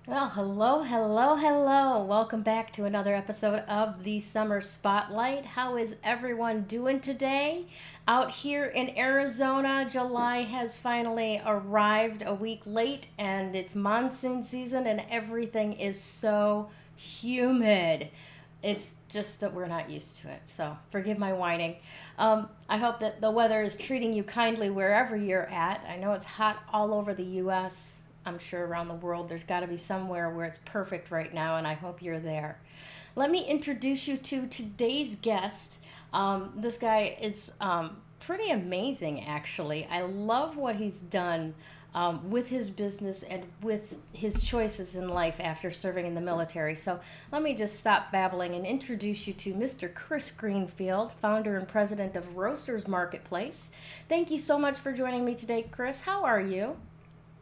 Well, hello, hello, hello. Welcome back to another episode of the Summer Spotlight. How is everyone doing today? Out here in Arizona, July has finally arrived a week late, and it's monsoon season, and everything is so humid. It's just that we're not used to it, so forgive my whining. I hope that the weather is treating you kindly wherever you're at. I know it's hot all over the U.S. I'm sure around the world there's got to be somewhere where it's perfect right now, and I hope you're there. Let me introduce you to today's guest. This guy is pretty amazing, actually. I love what he's done with his business and with his choices in life after serving in the military. So let me just stop babbling and introduce you to Mr. Chris Greenfield, founder and president of Roasters Marketplace. Thank you so much for joining me today, Chris. How are you?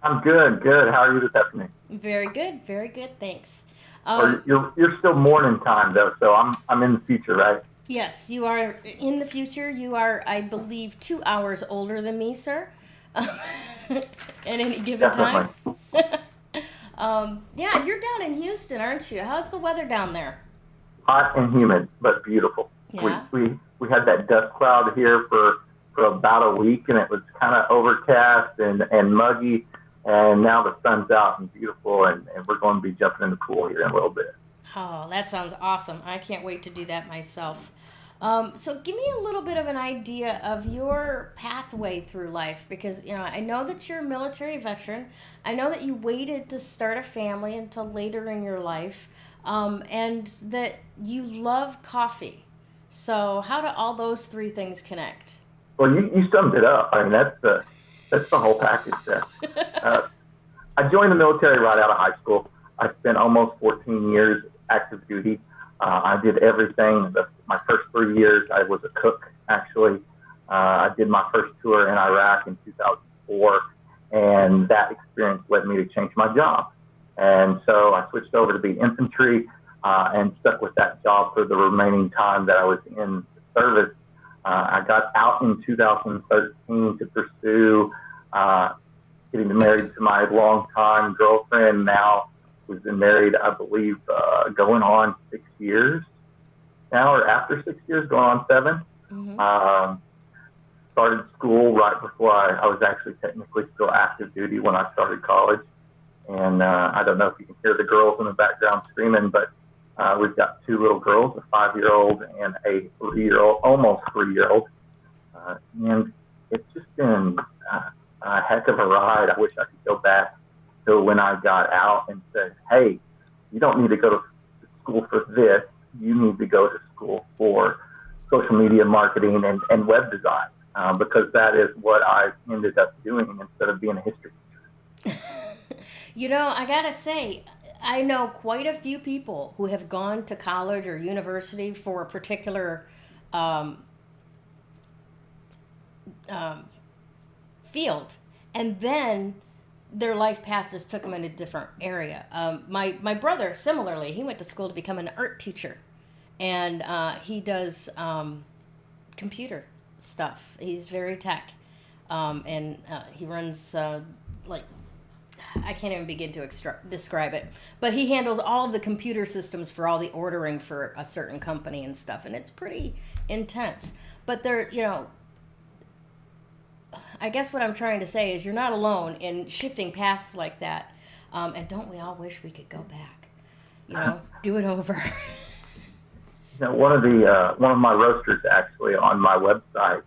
I'm good, good. How are you this afternoon? Very good, thanks. Or Um, you're still morning time though, so I'm in the future, right? yes, you are in the future. You are, I believe, 2 hours older than me, sir. At any given time. Definitely. Yeah, you're down in Houston, aren't you? How's the weather down there? Hot and humid, but beautiful. We Yeah. we we had that dust cloud here for about a week, and it was kind of overcast and muggy. And now the sun's out and beautiful, and we're going to be jumping in the pool here in a little bit. Oh, that sounds awesome. I can't wait to do that myself. So give me a little bit of an idea of your pathway through life because, I know that you're a military veteran. I know that you waited to start a family until later in your life, and that you love coffee. So how do all those three things connect? Well, you summed it up. I mean, that's the whole package there. Uh, I joined the military right out of high school. I spent almost 14 years active duty. I did everything. My first 3 years, I was a cook, actually. I did my first tour in Iraq in 2004, and that experience led me to change my job. And so I switched over to be infantry and stuck with that job for the remaining time that I was in the service. I got out in 2013 to pursue uh, getting married to my longtime girlfriend. Now we've been married, I believe, going on 6 years now, or after 6 years, going on seven. Mm-hmm. Um, Started school right before I was actually technically still active duty when I started college. And I don't know if you can hear the girls in the background screaming, but we've got two little girls, a 5-year-old and a 3-year-old, almost 3-year-old. And it's just been a heck of a ride. I wish I could go back to when I got out and said, hey, you don't need to go to school for this. You need to go to school for social media marketing and web design because that is what I ended up doing instead of being a history teacher. I gotta say, I know quite a few people who have gone to college or university for a particular um, um, field, and then their life path just took them in a different area. My brother, similarly, he went to school to become an art teacher, and he does computer stuff. He's very tech, and he runs like I can't even begin to describe it, but he handles all of the computer systems for all the ordering for a certain company and stuff, and it's pretty intense. But I guess what I'm trying to say is you're not alone in shifting paths like that. And don't we all wish we could go back? Do it over. One of my roasters actually on my website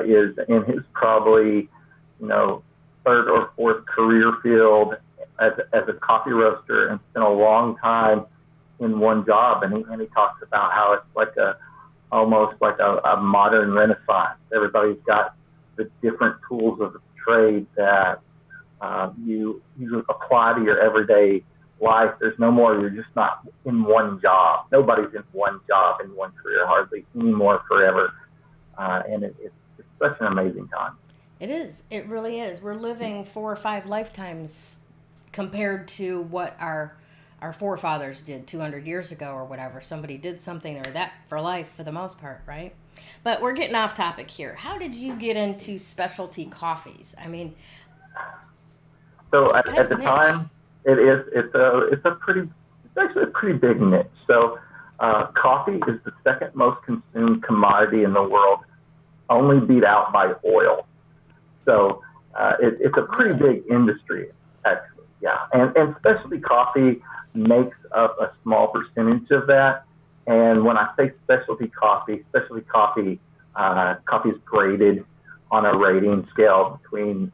is in his probably third or fourth career field as a coffee roaster and spent a long time in one job. And he talks about how it's like almost like a modern renaissance. Everybody's got the different tools of the trade that you apply to your everyday life. There's no more. You're just not in one job. Nobody's in one job in one career hardly anymore forever. It's such an amazing time. It is. It really is. We're living 4 or 5 lifetimes compared to what our forefathers did 200 years ago or whatever. Somebody did something or that for life for the most part, right? But we're getting off topic here. How did you get into specialty coffees? I mean, So it's at, kind at of the niche. time, It is. It's actually a pretty big niche. So, coffee is the second most consumed commodity in the world, only beat out by oil. So, it's a pretty Really? big industry, actually. Yeah, and specialty coffee makes up a small percentage of that. And when I say coffee is graded on a rating scale between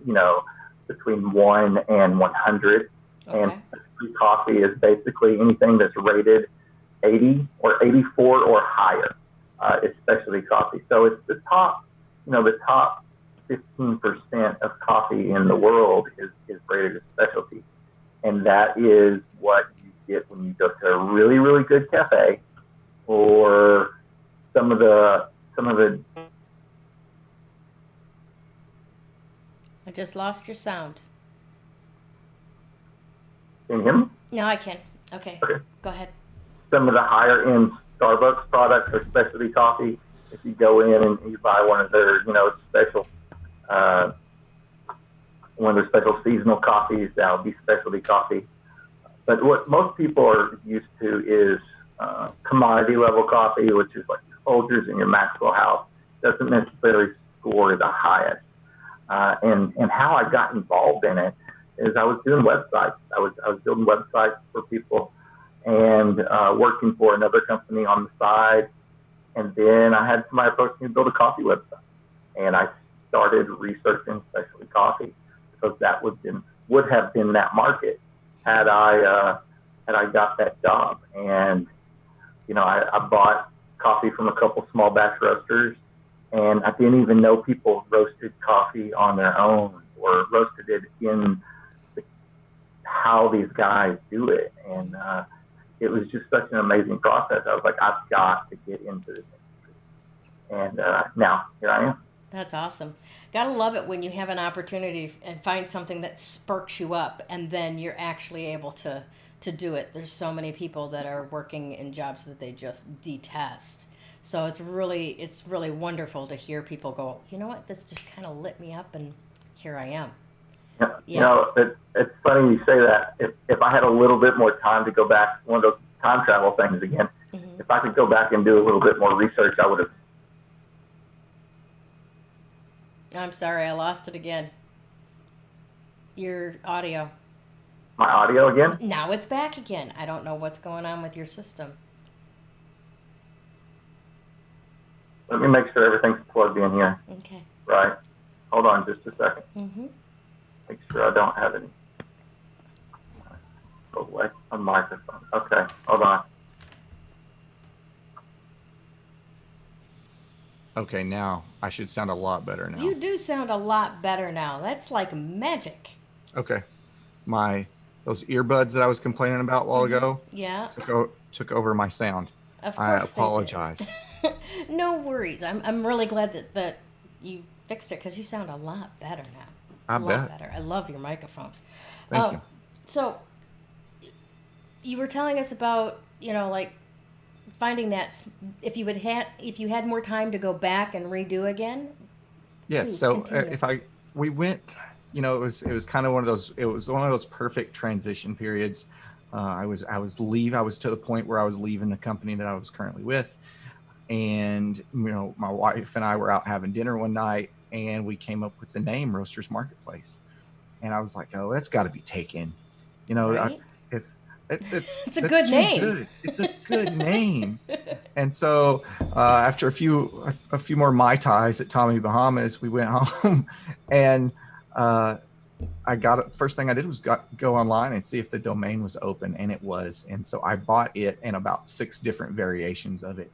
1 and 100, and Okay. specialty coffee is basically anything that's rated 80 or 84 or higher. Is specialty coffee. So it's the top 15% of coffee in the world is rated as specialty, and that is what you get when you go to a really really good cafe, or some of the. I just lost your sound. Can you hear me? No, I can. Okay. Okay. Go ahead. Some of the higher end Starbucks products are specialty coffee. If you go in and you buy one of their, uh, one of their special seasonal coffees, that'll be specialty coffee. But what most people are used to is commodity level coffee, which is like your Folgers and your Maxwell House. Doesn't necessarily score the highest. And how I got involved in it is I was doing websites. I was building websites for people, and working for another company on the side. And then I had somebody approach me to build a coffee website, and I started researching specialty coffee, because that would have been that market had I got that job. And I bought coffee from a couple small batch roasters, and I didn't even know people roasted coffee on their own or roasted it in the, how these guys do it. And it was just such an amazing process. I was like, I've got to get into this industry. And now here I am. That's awesome. Gotta love it when you have an opportunity and find something that sparks you up, and then you're actually able to do it. There's so many people that are working in jobs that they just detest. So it's really wonderful to hear people go, you know what, this just kind of lit me up, and here I am. Yeah, Yeah. it's funny you say that. If I had a little bit more time to go back, one of those time travel things again, Hmm. if I could go back and do a little bit more research, I would have. I'm sorry, I lost it again. Your audio. My audio again. Now it's back again. I don't know what's going on with your system. Let me make sure everything's plugged in here. Okay. Right. Hold on just a second. Mm-hmm. Make sure I don't have any. Go away on microphone. Okay. Hold on. Okay, now I should sound a lot better You now. do sound a lot better now. That's like magic. Okay, my those earbuds that I was complaining about a while Mm-hmm. ago Yeah, took over my sound. of I course they did. apologize. No worries. I'm really glad that you fixed it, because you sound a lot better I now. A lot bet. better. I love your microphone. Thank Um, you. so you were telling us about, like finding that if you had more time to go back and redo again. Yes. Please So continue. if I we went, it was kind of one of those perfect transition periods. I was to the point where I was leaving the company that I was currently with, and my wife and I were out having dinner one night, and we came up with the name Roasters Marketplace, and I was like, oh, that's got to be taken. Right? If it's It's a that's good too name. good. It's a good name. And so after a few more Mai Tais at Tommy Bahamas, we went home, and uh, first thing I did was go online and see if the domain was open, and it was. And so I bought it and about 6 different variations of it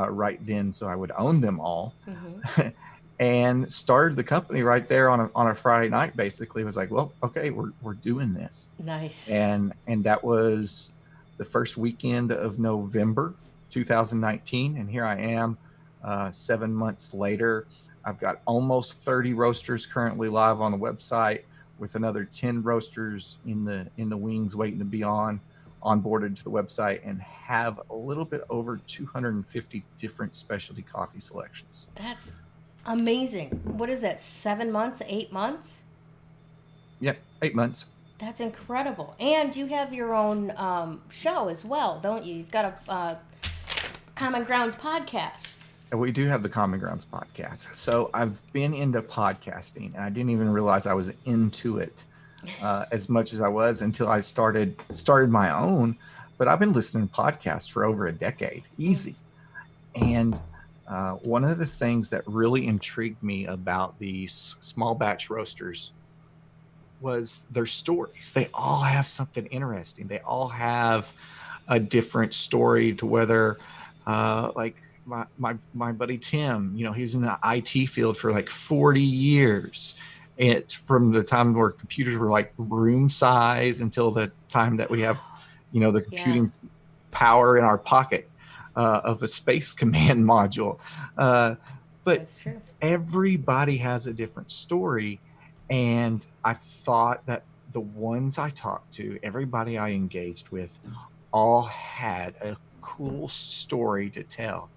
right then, so I would own them all. Hmm. And started the company right there on a Friday night. Basically, it was like, well, okay, we're doing this. Nice. And that was the first weekend of November 2019, and here I am 7 months later. I've got almost 30 roasters currently live on the website, with another 10 roasters in the wings waiting to be onboarded to the website, and have a little bit over 250 different specialty coffee selections. That's amazing. What is that? 7 months? 8 months? Yep, 8 months. That's incredible. And you have your own show as well, don't you? You've got a Common Grounds podcast. And we do have the Common Grounds podcast. So I've been into podcasting, and I didn't even realize I was into it as much as I was until I started my own. But I've been listening to podcasts for over a decade, easy. And one of the things that really intrigued me about these small batch roasters was their stories. They all have something interesting. They all have a different story to whether, like my buddy Tim, you know, he was in the IT field for like 40 years. It from the time where computers were like room size until the time that we have, you know, the computing power in our pocket of a space command module. But That's true. Everybody has a different story. And I thought that the ones I talked to, everybody I engaged with, all had a cool story to tell.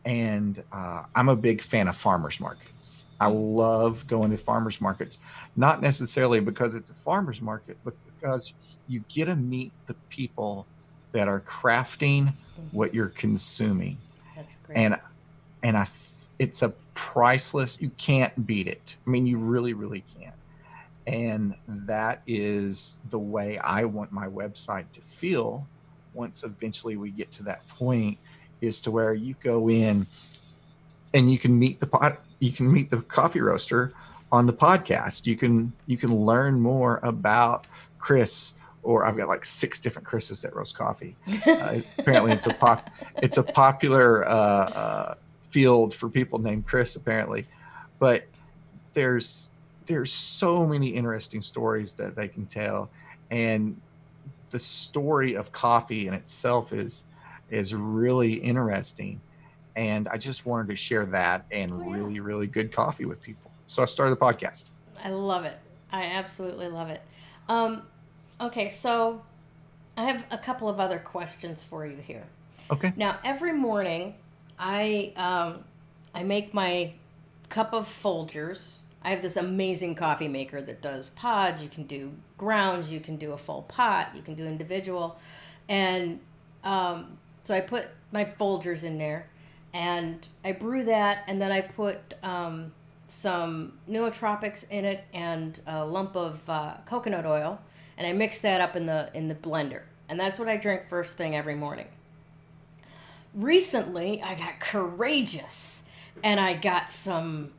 And I'm a big fan of farmers markets. I love going to farmers markets, not necessarily because it's a farmers market, but because you get to meet the people that are crafting what you're consuming. That's great. And it's a priceless, you can't beat it. I mean, you really, really can't. And that is the way I want my website to feel once eventually we get to that point, is to where you go in and you can meet the coffee roaster on the podcast. You can learn more about Chris, or I've got like 6 different Chris's that roast coffee. Apparently it's a popular field for people named Chris, apparently. But there's so many interesting stories that they can tell, and the story of coffee in itself is really interesting. And I just wanted to share that and really, really good coffee with people. So I started the podcast. I love it. I absolutely love it. Okay, so I have a couple of other questions for you here. Okay. Now, every morning, I make my cup of Folgers. I have this amazing coffee maker that does pods. You can do grounds. You can do a full pot. You can do individual. And so I put my Folgers in there, and I brew that, and then I put some nootropics in it and a lump of coconut oil, and I mix that up in the blender. And that's what I drink first thing every morning. Recently, I got courageous, and I got some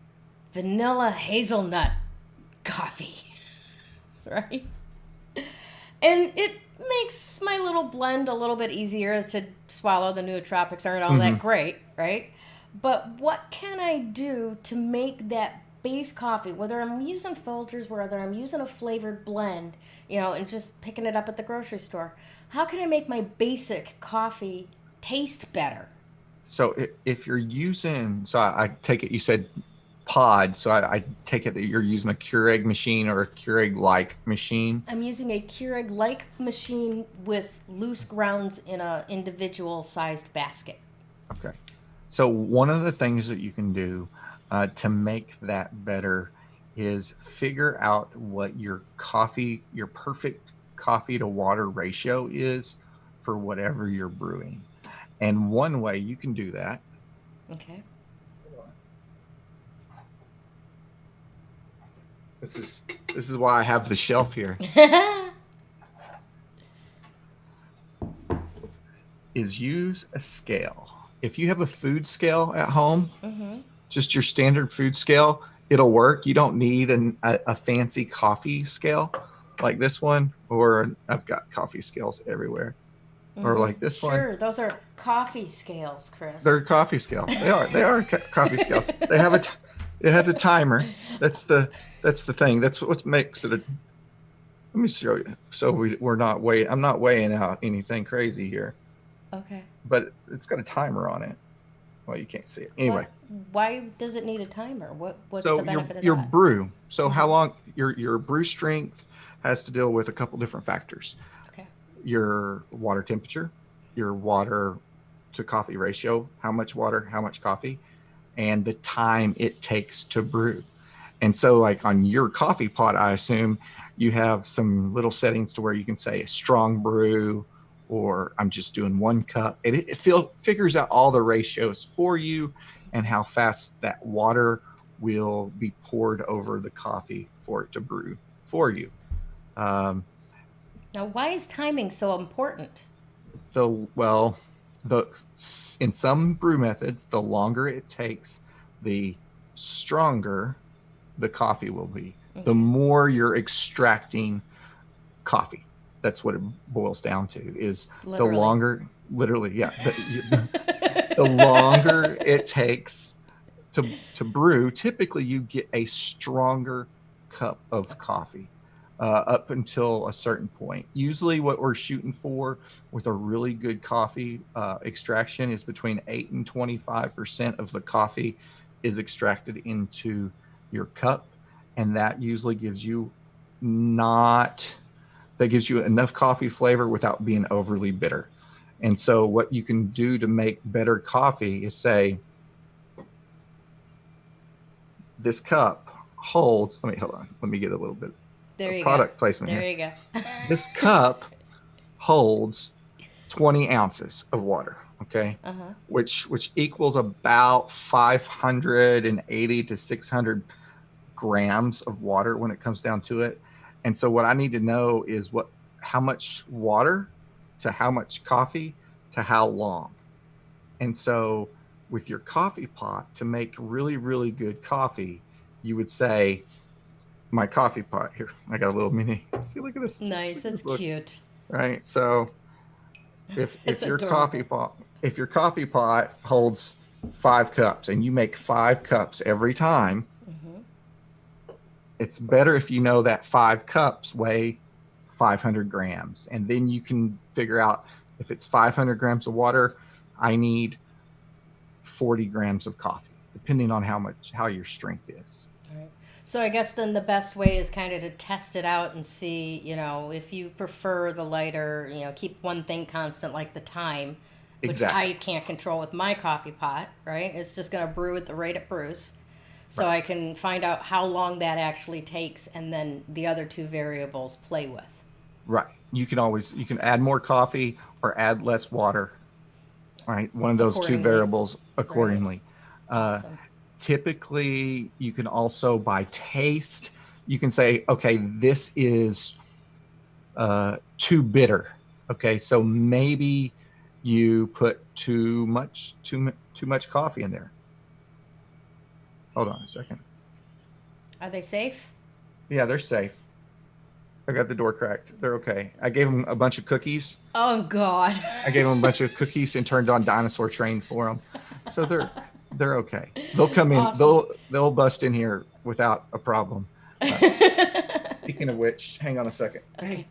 vanilla hazelnut coffee, right? And it makes my little blend a little bit easier to swallow. The nootropics aren't all that great, right? But what can I do to make that base coffee, whether I'm using Folgers, whether I'm using a flavored blend, you know, and just picking it up at the grocery store, how can I make my basic coffee taste better? So if you're using, so I take it you said pod, so I take it that you're using a Keurig machine or a Keurig-like machine. I'm using a Keurig-like machine with loose grounds in a individual sized basket. Okay. So one of the things that you can do to make that better is figure out what your perfect coffee to water ratio is for whatever you're brewing. And one way you can do that. Okay. This is why I have the shelf here. Is use a scale. If you have a food scale at home, just your standard food scale, it'll work. You don't need a fancy coffee scale like this one, or I've got coffee scales everywhere. Or like this one. Sure, those are coffee scales, Chris. They're coffee scales. They are coffee scales. They have it has a timer. That's the thing. That's what makes it let me show you. So I'm not weighing out anything crazy here. Okay. But it's got a timer on it. Well, you can't see it. Anyway. Why does it need a timer? What's so the benefit of your that? brew. So how long your brew strength has to deal with a couple different factors. Okay. Your water temperature, your water to coffee ratio, how much water, how much coffee, and the time it takes to brew. And so like on your coffee pot, I assume you have some little settings to where you can say a strong brew, or I'm just doing 1 cup. It figures out all the ratios for you and how fast that water will be poured over the coffee for it to brew for you. Um, Now, why is timing so important? well, the in some brew methods, the longer it takes, the stronger the coffee will be. The more you're extracting coffee. That's what it boils down to. Is Literally. the longer, literally, yeah, the longer it takes to brew, typically you get a stronger cup of coffee up until a certain point. Usually what we're shooting for with a really good coffee extraction is between 8 and 25% of the coffee is extracted into your cup. And that usually gives you enough coffee flavor without being overly bitter. And so what you can do to make better coffee is say, this cup holds, hold on, let me get a little bit of product placement here. There you go. This cup holds 20 ounces of water, okay? Which equals about 580 to 600 grams of water when it comes down to it. And so what I need to know is how much water to how much coffee to how long. And so with your coffee pot, to make really, really good coffee, you would say, my coffee pot here, I got a little mini. See, look at this. Nice. That's cute. Right. So if your coffee pot holds 5 cups and you make 5 cups every time, it's better if you know that 5 cups weigh 500 grams. And then you can figure out, if it's 500 grams of water, I need 40 grams of coffee, depending on how your strength is. All right. So I guess then the best way is kind of to test it out and see, if you prefer the lighter, keep one thing constant like the time, which I can't control with my coffee pot, right? It's just going to brew at the rate it brews. So I can find out how long that actually takes, and then the other 2 variables play with. Right. You can add more coffee or add less water. Right. One of those 2 variables accordingly. Right. Awesome. Typically, you can also, by taste, you can say, okay, this is too bitter. Okay, so maybe you put too much coffee in there. Hold on a second. Are they safe? Yeah, they're safe. I got the door cracked. They're okay. I gave them a bunch of cookies. Oh, God. I gave them a bunch of cookies and turned on Dinosaur Train for them. So they're okay. They'll come in. Awesome. They'll bust in here without a problem. Speaking of which, hang on a second. Okay.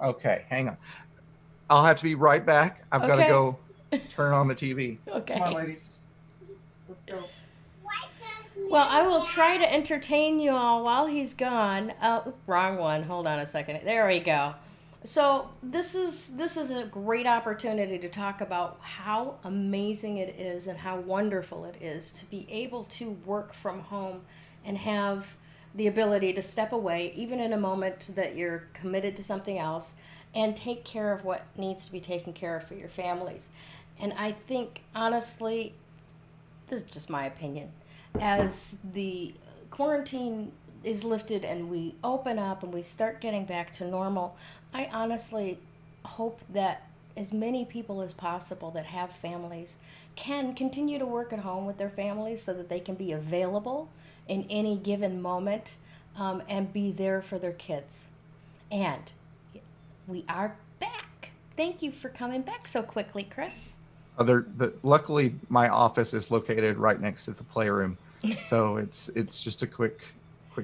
Okay, hang on. I'll have to be right back. I've got to go turn on the TV. Okay. Come on, ladies. Let's go. Well, I will try to entertain you all while he's gone. Wrong one. Hold on a second. There we go. So this is a great opportunity to talk about how amazing it is and how wonderful it is to be able to work from home and have the ability to step away, even in a moment that you're committed to something else, and take care of what needs to be taken care of for your families. And I think, honestly, this is just my opinion, as the quarantine is lifted and we open up and we start getting back to normal, I honestly hope that as many people as possible that have families can continue to work at home with their families so that they can be available in any given moment and be there for their kids. And we are back. Thank you for coming back so quickly, Chris. Luckily, my office is located right next to the playroom, so it's just a quick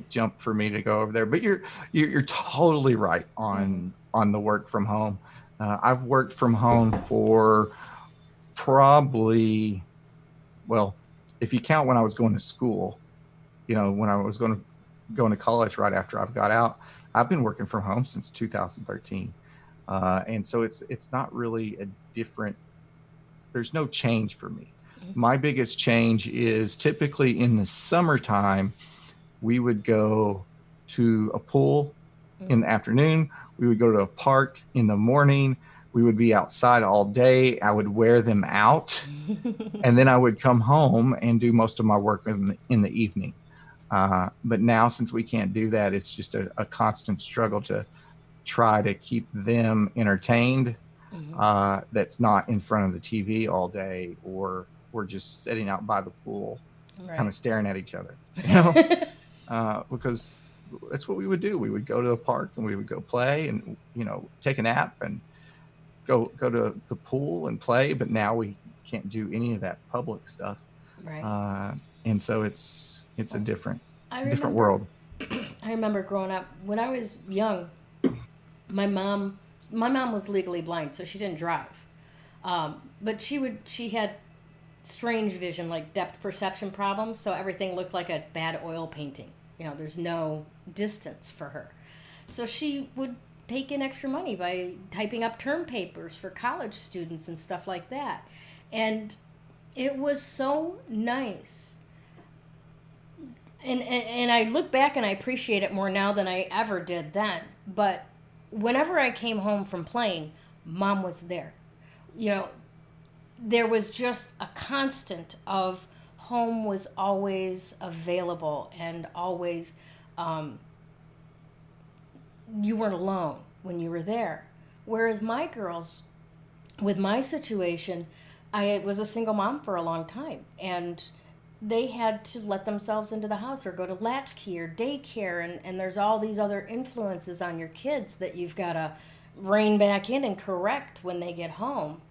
jump for me to go over there. But you're totally right on the work from home. I've worked from home for probably, well, if you count when I was going to school, when I was going to college right after I've got out, I've been working from home since 2013, and so it's not really a different. There's no change for me. My biggest change is typically in the summertime, we would go to a pool in the afternoon. We would go to a park in the morning. We would be outside all day. I would wear them out. And then I would come home and do most of my work in the evening. But now, since we can't do that, it's just a constant struggle to try to keep them entertained. That's not in front of the TV all day, or we're just sitting out by the pool, kind of staring at each other, because that's what we would do. We would go to a park and we would go play and, take a nap and go to the pool and play. But now we can't do any of that public stuff. Right. And so it's a different remember, world. I remember growing up when I was young. My mom was legally blind, so she didn't drive. But she had strange vision, like depth perception problems. So everything looked like a bad oil painting. There's no distance for her. So she would take in extra money by typing up term papers for college students and stuff like that. And it was so nice. And I look back and I appreciate it more now than I ever did then. But whenever I came home from playing, Mom was there. There was just a constant of home was always available, and always you weren't alone when you were there. Whereas my girls, with my situation, I was a single mom for a long time, and they had to let themselves into the house or go to latchkey or daycare, and there's all these other influences on your kids that you've got to rein back in and correct when they get home.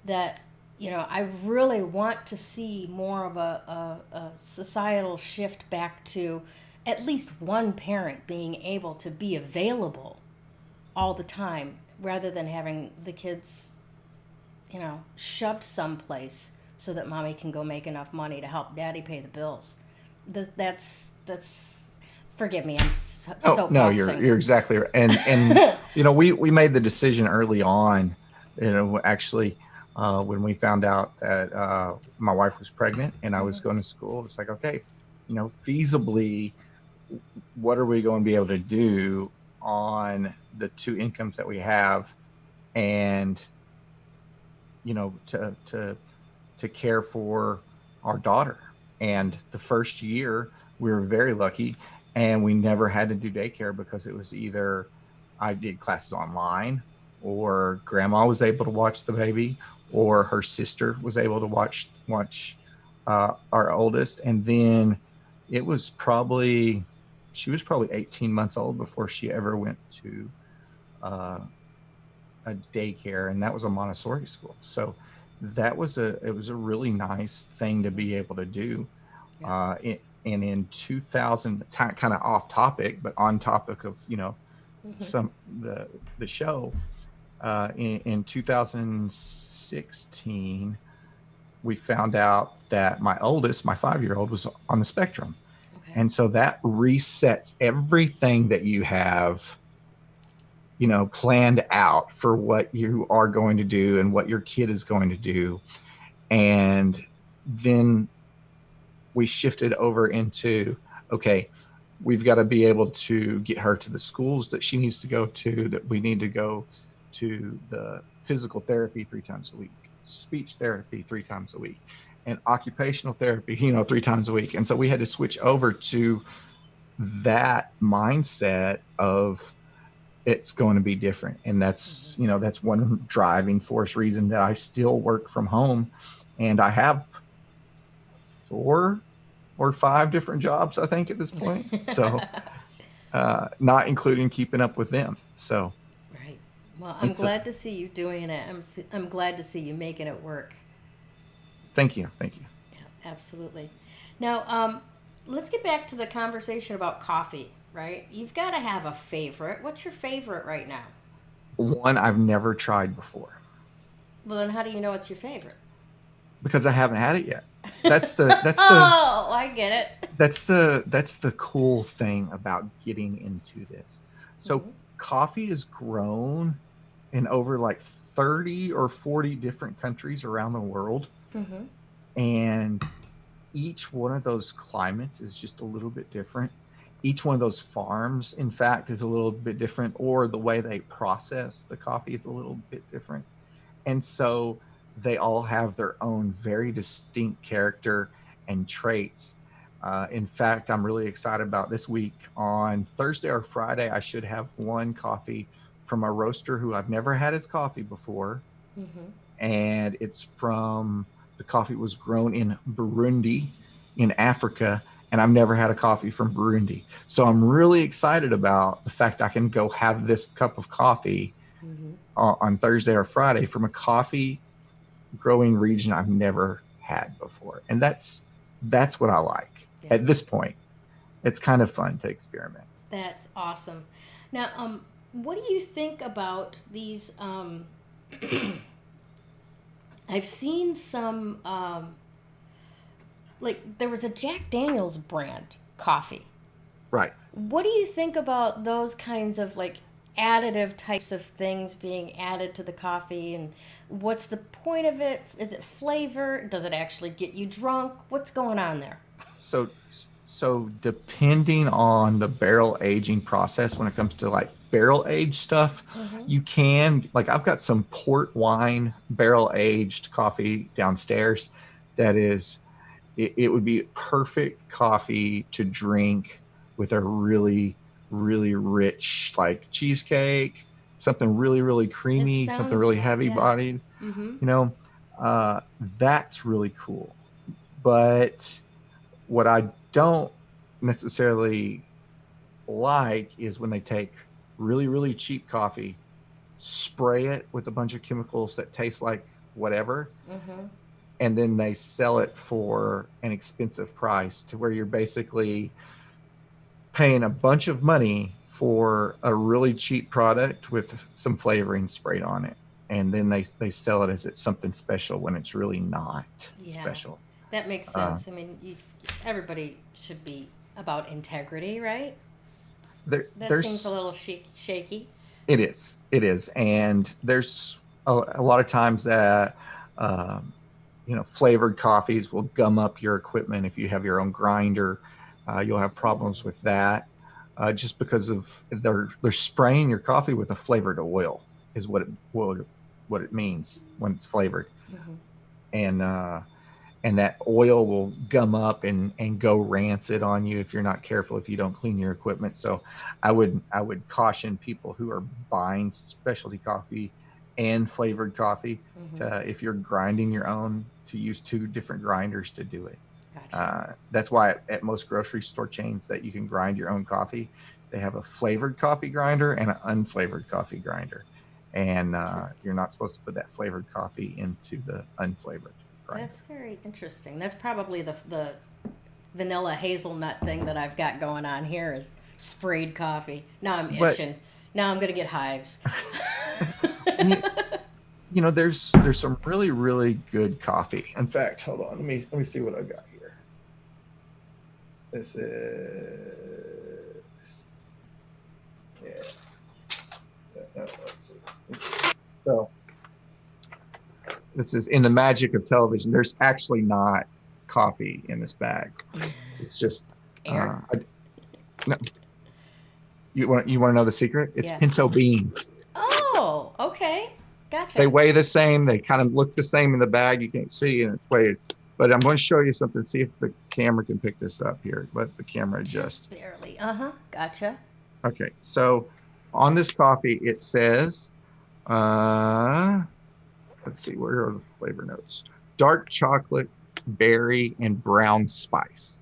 That, I really want to see more of a societal shift back to at least one parent being able to be available all the time, rather than having the kids, shoved someplace so that mommy can go make enough money to help daddy pay the bills. That's forgive me, I'm so no, you're exactly right. And we made the decision early on, actually, when we found out that my wife was pregnant and I was going to school. It's like, okay, feasibly, what are we going to be able to do on the two incomes that we have, and to care for our daughter. And the first year we were very lucky, and we never had to do daycare, because it was either I did classes online, or grandma was able to watch the baby, or her sister was able to watch our oldest. And then she was probably 18 months old before she ever went to a daycare, and that was a Montessori school. So it was a really nice thing to be able to do. Yeah. And in 2000, kind of off topic, but on topic of some the show, in 2016, we found out that my oldest, my 5-year-old, was on the spectrum. Okay. And so that resets everything that you have planned out for what you are going to do and what your kid is going to do. And then we shifted over into, okay, we've got to be able to get her to the schools that she needs to go to, that we need to go to the physical therapy 3 times a week, speech therapy 3 times a week, and occupational therapy, 3 times a week. And so we had to switch over to that mindset of, it's going to be different. And that's, that's one driving force reason that I still work from home. And I have 4 or 5 different jobs, I think, at this point. So not including keeping up with them. So. Right. Well, I'm glad to see you doing it. I'm glad to see you making it work. Thank you. Yeah, absolutely. Now, let's get back to the conversation about coffee. Right? You've got to have a favorite. What's your favorite right now? One I've never tried before. Well, then how do you know it's your favorite? Because I haven't had it yet. Oh, I get it. That's the cool thing about getting into this. So coffee is grown in over like 30 or 40 different countries around the world. And each one of those climates is just a little bit different. Each one of those farms, in fact, is a little bit different, or the way they process the coffee is a little bit different. And so they all have their own very distinct character and traits. In fact, I'm really excited about this week. On Thursday or Friday, I should have one coffee from a roaster who I've never had his coffee before. Mm-hmm. And it's from the coffee was grown in Burundi in Africa. And I've never had a coffee from Burundi. So I'm really excited about the fact I can go have this cup of coffee on Thursday or Friday from a coffee growing region I've never had before. And that's what I like at this point. It's kind of fun to experiment. That's awesome. Now, what do you think about these? I've seen some, like there was a Jack Daniel's brand coffee. Right. What do you think about those kinds of like additive types of things being added to the coffee, and what's the point of it? Is it flavor? Does it actually get you drunk? What's going on there? So depending on the barrel aging process, when it comes to like barrel aged stuff, you can, like I've got some port wine barrel aged coffee downstairs that is, it would be perfect coffee to drink with a really, really rich like cheesecake, something really, really creamy, something really heavy bodied, that's really cool. But what I don't necessarily like is when they take really, really cheap coffee, spray it with a bunch of chemicals that taste like whatever, and then they sell it for an expensive price to where you're basically paying a bunch of money for a really cheap product with some flavoring sprayed on it. And then they sell it as it's something special when it's really not special. That makes sense. I mean, everybody should be about integrity, right? That seems a little shaky. It is. And there's a lot of times that, flavored coffees will gum up your equipment. If you have your own grinder, you'll have problems with that, just because of they're spraying your coffee with a flavored oil is what it means when it's flavored. And that oil will gum up and go rancid on you if you're not careful, if you don't clean your equipment. So I would caution people who are buying specialty coffee and flavored coffee to, if you're grinding your own, to use two different grinders to do it. Gotcha. That's why at most grocery store chains that you can grind your own coffee, they have a flavored coffee grinder and an unflavored coffee grinder. And you're not supposed to put that flavored coffee into the unflavored grinder. That's very interesting. That's probably the vanilla hazelnut thing that I've got going on here is sprayed coffee. Now I'm itching. Now I'm going to get hives. There's some really, really good coffee. In fact, hold on. Let me see what I've got here. This is, let's see. So this is in the magic of television. There's actually not coffee in this bag. It's just air. No. You want to know the secret? It's pinto beans. Oh, okay. Gotcha. They weigh the same. They kind of look the same in the bag. You can't see, and it's weighed. But I'm going to show you something. See if the camera can pick this up here. Let the camera adjust. Just barely. Gotcha. Okay. So on this coffee, it says, let's see, where are the flavor notes? Dark chocolate, berry, and brown spice.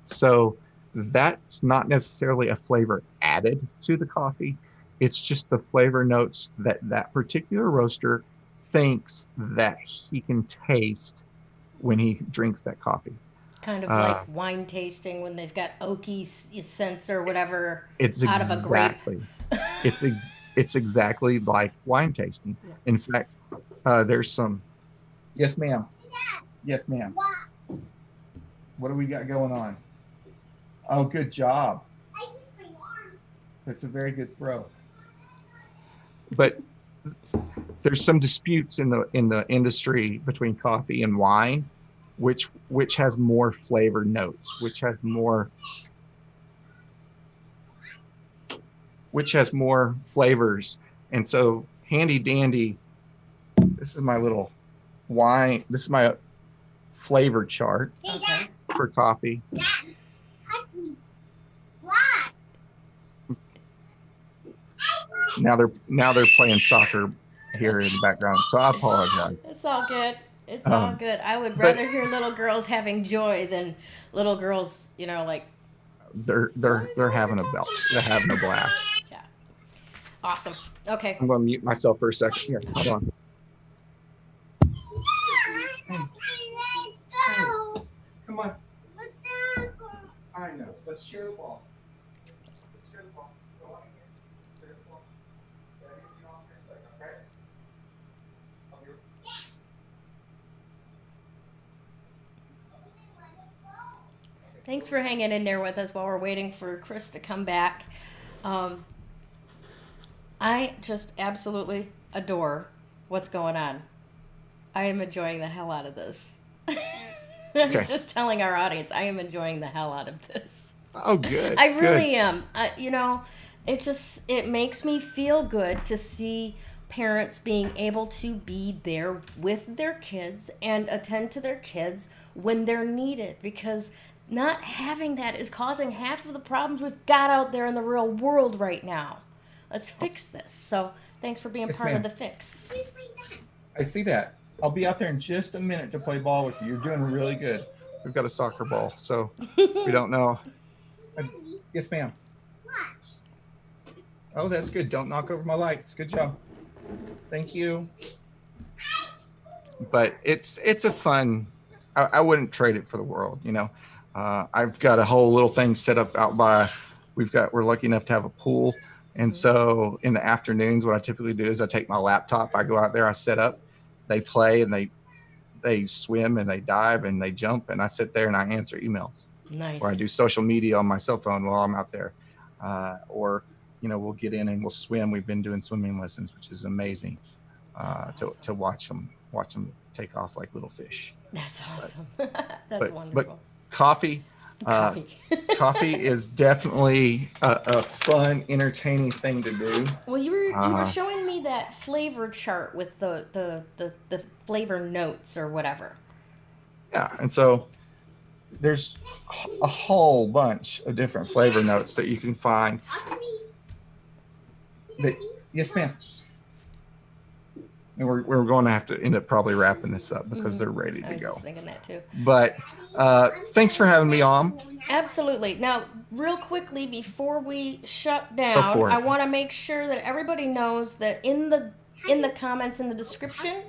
So that's not necessarily a flavor added to the coffee. It's just the flavor notes that particular roaster thinks that he can taste when he drinks that coffee. Kind of like wine tasting when they've got oaky scents or whatever out of a grape. It's exactly like wine tasting. Yeah. In fact, there's some. Yes, ma'am. Yes, ma'am. What do we got going on? Oh, good job. That's a very good throw. But there's some disputes in the industry between coffee and wine which has more flavor notes, which has more flavors. And so handy dandy, this is my little wine. This is my flavor chart for coffee. Now they're playing soccer here in the background, so I apologize. It's all good. It's all good. I would rather hear little girls having joy than little girls, like they're having a belt. They're having a blast. Yeah. Awesome. Okay. I'm going to mute myself for a second. Here, hold on. Hey. Come on. I know. Let's share the ball. Share the ball. Go on in here. Share the ball. Daddy, get off here a second, okay? I'll be right back. Thanks for hanging in there with us while we're waiting for Chris to come back. I just absolutely adore what's going on. I am enjoying the hell out of this. I was just telling our audience, I am enjoying the hell out of this. Oh, good. I really am. It makes me feel good to see parents being able to be there with their kids and attend to their kids when they're needed, because not having that is causing half of the problems we've got out there in the real world right now. Let's fix this. So thanks for being part of the fix. I see that. I'll be out there in just a minute to play ball with you. You're doing really good. We've got a soccer ball, so we don't know. Yes, ma'am. Oh, that's good. Don't knock over my lights. Good job. Thank you. But it's a fun. I wouldn't trade it for the world. I've got a whole little thing set up out by. We're lucky enough to have a pool, and so in the afternoons, what I typically do is I take my laptop. I go out there. I set up. They play and they swim and they dive and they jump, and I sit there and I answer emails. Nice. Or I do social media on my cell phone while I'm out there. Or we'll get in and we'll swim. We've been doing swimming lessons, which is amazing to watch them take off like little fish. That's awesome. That's wonderful. But coffee is definitely a fun, entertaining thing to do. Well, you were showing me that flavor chart with the flavor notes or whatever. Yeah, and so there's a whole bunch of different flavor notes that you can find. Yes, ma'am. And we're going to have to end up probably wrapping this up because they're ready to go. I was just thinking that too. But thanks for having me on. Absolutely. Now, real quickly before we shut down, I want to make sure that everybody knows that in the comments in the description,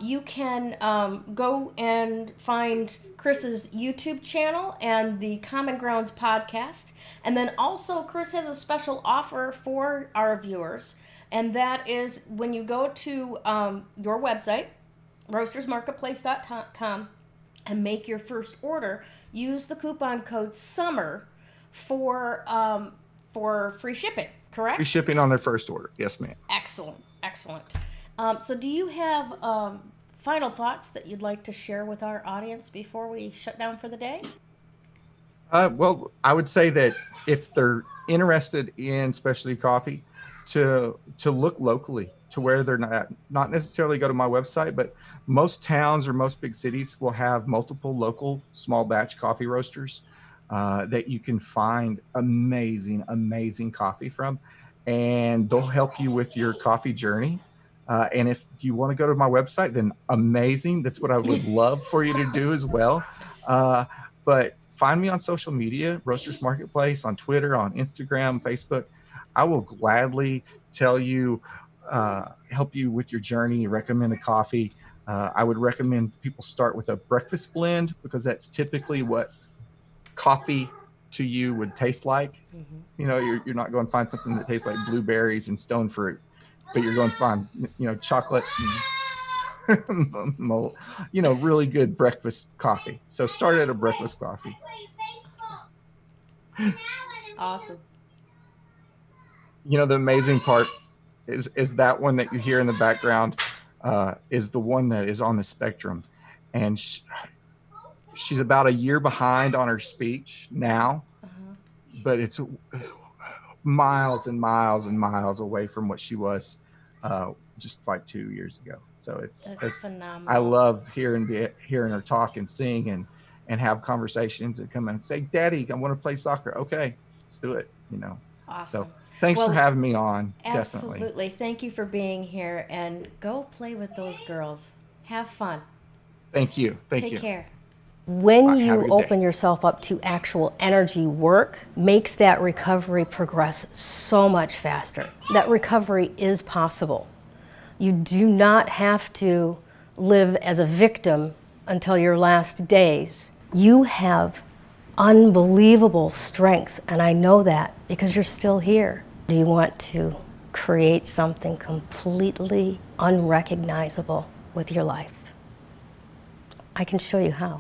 you can go and find Chris's YouTube channel and the Common Grounds podcast. And then also Chris has a special offer for our viewers. And that is when you go to your website, roastersmarketplace.com, and make your first order, use the coupon code SUMMER for free shipping, correct? Free shipping on their first order. Yes, ma'am. Excellent. So do you have final thoughts that you'd like to share with our audience before we shut down for the day? Well, I would say that if they're interested in specialty coffee, to look locally to where they're not necessarily go to my website, but most towns or most big cities will have multiple local small batch coffee roasters that you can find amazing coffee from, and they'll help you with your coffee journey. And if you want to go to my website, then amazing. That's what I would love for you to do as well. But find me on social media, Roasters Marketplace, on Twitter, on Instagram, Facebook. I will gladly tell you, help you with your journey, recommend a coffee. I would recommend people start with a breakfast blend because that's typically what coffee to you would taste like. Mm-hmm. You're not going to find something that tastes like blueberries and stone fruit, but you're going to find, chocolate and, really good breakfast coffee. So start at a breakfast coffee. Awesome. The amazing part is that one that you hear in the background is the one that is on the spectrum. And she's about a year behind on her speech now, but it's miles and miles and miles away from what she was just like 2 years ago. So it's phenomenal. I love hearing her talk and sing and have conversations and come in and say, Daddy, I want to play soccer. Okay, let's do it. Awesome. So thanks for Well, having me on. Absolutely. Definitely. Thank you for being here, and go play with those girls. Have fun. Thank you. Take care. When Have a you good open day. yourself up to actual energy work, makes that recovery progress so much faster. That recovery is possible. You do not have to live as a victim until your last days. You have unbelievable strength, and I know that because you're still here. Do you want to create something completely unrecognizable with your life? I can show you how.